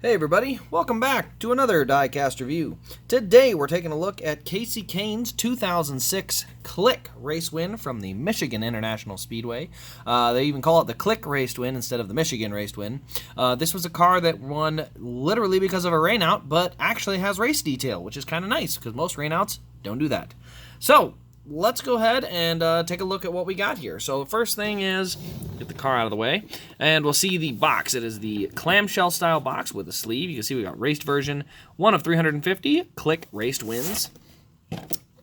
Hey everybody, welcome back to another Diecast review. Today we're taking a look at Kasey Kahne's 2006 Click race win from the Michigan International Speedway. They even call it the Click race win instead of the Michigan race win. This was a car that won literally because of a rainout, but actually has race detail, which is kind of nice because most rainouts don't do that. So, let's go ahead and take a look at what we got here. So the first thing is, get the car out of the way, and we'll see the box. It is the clamshell style box with a sleeve. You can see we got raced version, 1 of 350, Click raced wins.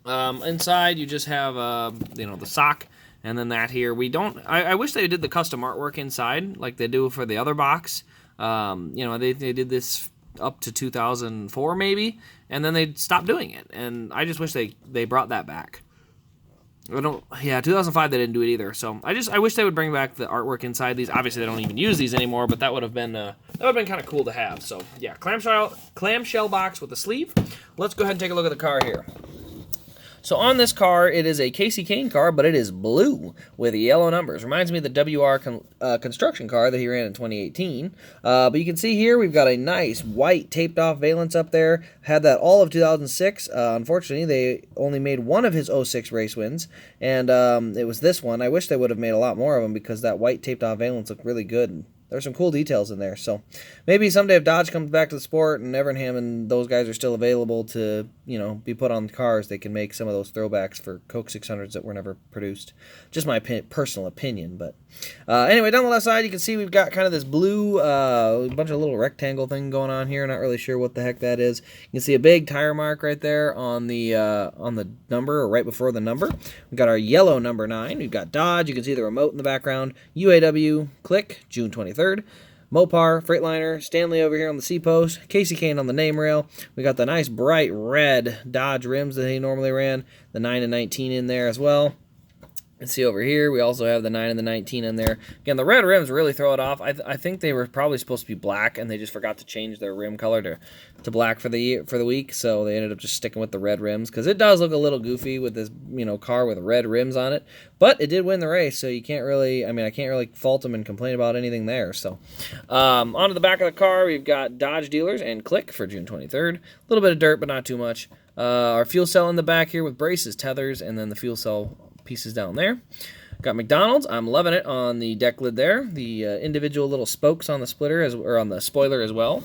Inside you just have, the sock, and then that here. I wish they did the custom artwork inside like they do for the other box. They did this up to 2004 maybe, and then they stopped doing it, and I just wish they brought that back. 2005 they didn't do it either. So I wish they would bring back the artwork inside these. Obviously they don't even use these anymore, but that would have been kind of cool to have. So yeah, clamshell box with a sleeve. Let's go ahead and take a look at the car here. So on this car, it is a Kasey Kahne car, but it is blue with yellow numbers. Reminds me of the WR construction car that he ran in 2018. But you can see here we've got a nice white taped off valence up there. Had that all of 2006. Unfortunately, they only made one of his 06 race wins, and it was this one. I wish they would have made a lot more of them because that white taped off valence looked really good. There's some cool details in there. So maybe someday if Dodge comes back to the sport and Evernham and those guys are still available to, be put on cars, they can make some of those throwbacks for Coke 600s that were never produced. Just my personal opinion. But anyway, down the left side, you can see we've got kind of this blue, bunch of little rectangle thing going on here. Not really sure what the heck that is. You can see a big tire mark right there on the number, or right before the number. We've got our yellow number 9. We've got Dodge. You can see the remote in the background. UAW, Click, June 23rd. Mopar, Freightliner, Stanley over here on the C-post, Kasey Kahne on the name rail. We got the nice bright red Dodge rims that he normally ran, the 9 and 19 in there as well. And see over here, we also have the 9 and the 19 in there. Again, the red rims really throw it off. I think they were probably supposed to be black, and they just forgot to change their rim color to black for the week, so they ended up just sticking with the red rims, because it does look a little goofy with this car with red rims on it. But it did win the race, so you can't really, I can't really fault them and complain about anything there. So onto the back of the car, we've got Dodge dealers and Click for June 23rd. A little bit of dirt, but not too much. Our fuel cell in the back here with braces, tethers, and then the fuel cell pieces down there. Got McDonald's. I'm loving it on the deck lid there. The individual little spokes on the splitter or on the spoiler as well.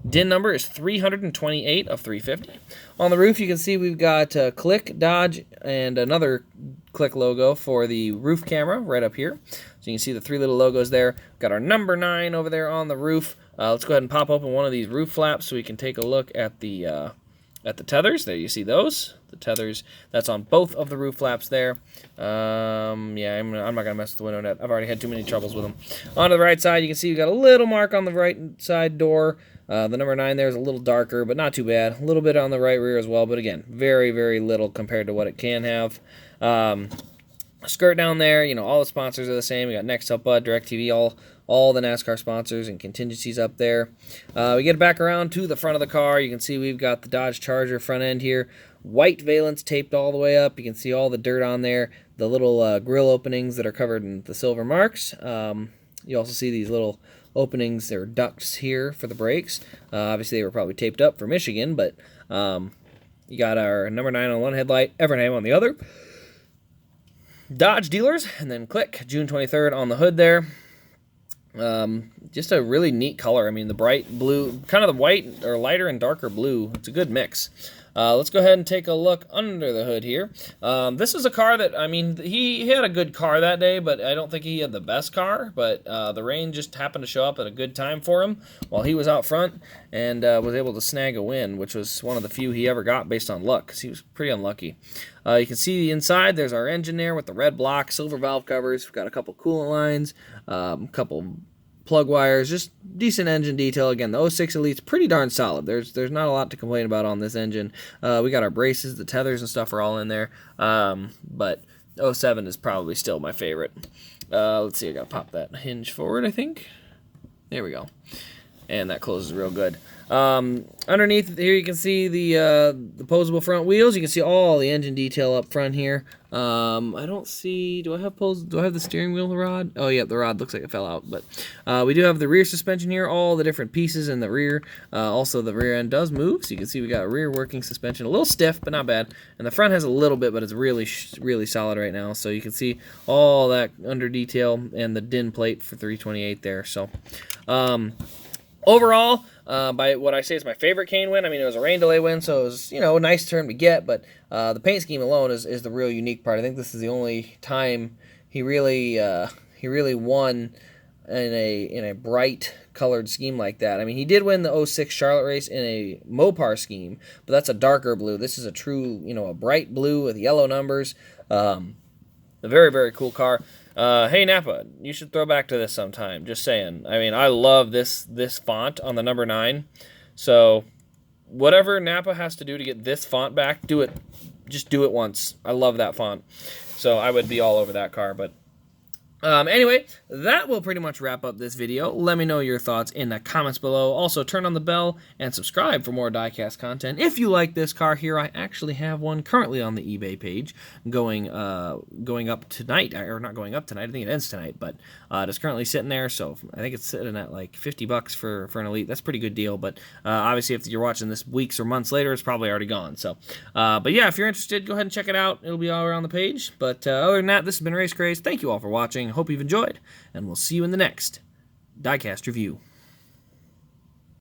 DIN number is 328 of 350. On the roof, you can see we've got Click, Dodge, and another Click logo for the roof camera right up here. So you can see the 3 little logos there. Got our number 9 over there on the roof. Let's go ahead and pop open one of these roof flaps so we can take a look at the tethers. There you see those. The tethers, that's on both of the roof flaps there. I'm not going to mess with the window net. I've already had too many troubles with them. On to the right side, you can see we've got a little mark on the right side door. The number 9 there is a little darker, but not too bad. A little bit on the right rear as well, but again, very, very little compared to what it can have. Skirt down there, all the sponsors are the same. We got Nextel, Bud, DirecTV, all the NASCAR sponsors and contingencies up there. We get back around to the front of the car. You can see we've got the Dodge Charger front end here. White valence taped all the way up. You can see all the dirt on there. The little grill openings that are covered in the silver marks. You also see these little openings or ducts here for the brakes. Obviously, they were probably taped up for Michigan, but you got our number 9 on one headlight, Evernham on the other. Dodge dealers, and then Click, June 23rd on the hood there. Just a really neat color. The bright blue, kind of the white or lighter and darker blue. It's a good mix. Let's go ahead and take a look under the hood here. This is a car that, he had a good car that day, but I don't think he had the best car. But the rain just happened to show up at a good time for him while he was out front and was able to snag a win, which was one of the few he ever got based on luck, because he was pretty unlucky. You can see the inside. There's our engine there with the red block, silver valve covers. We've got a couple coolant lines, a couple plug wires, just decent engine detail. Again, the 06 Elite's pretty darn solid. There's not a lot to complain about on this engine. We got our braces, the tethers and stuff are all in there. But 07 is probably still my favorite. Let's see, I gotta pop that hinge forward, I think. There we go. and that closes real good. Underneath here, you can see the posable front wheels. You can see all the engine detail up front here. I don't see. Do I have the steering wheel rod? Oh yeah, the rod looks like it fell out. But we do have the rear suspension here. All the different pieces in the rear. Also, the rear end does move, so you can see we got a rear working suspension. A little stiff, but not bad. And the front has a little bit, but it's really solid right now. So you can see all that under detail and the DIN plate for 328 there. So. Overall, by what I say is my favorite Kahne win. I mean, it was a rain delay win, so it was, you know, a nice turn to get, but the paint scheme alone is the real unique part. I think this is the only time he really won in a bright colored scheme like that. I mean, he did win the 06 Charlotte race in a Mopar scheme, but that's a darker blue. This is a true, you know, a bright blue with yellow numbers. A very, very cool car. Hey, Napa, you should throw back to this sometime. Just saying. I mean, I love this font on the number 9. So, whatever Napa has to do to get this font back, do it. Just do it once. I love that font. So, I would be all over that car, but... Anyway, that will pretty much wrap up this video. Let me know your thoughts in the comments below. Also, turn on the bell and subscribe for more Diecast content. If you like this car here, I actually have one currently on the eBay page going up tonight. Or not going up tonight, I think it ends tonight, but it's currently sitting there, so I think it's sitting at like $50 for an Elite. That's a pretty good deal, but obviously if you're watching this weeks or months later, it's probably already gone. So, but yeah, if you're interested, go ahead and check it out. It'll be all around the page. But other than that, this has been Race Craze. Thank you all for watching. Hope you've enjoyed, and we'll see you in the next Diecast review.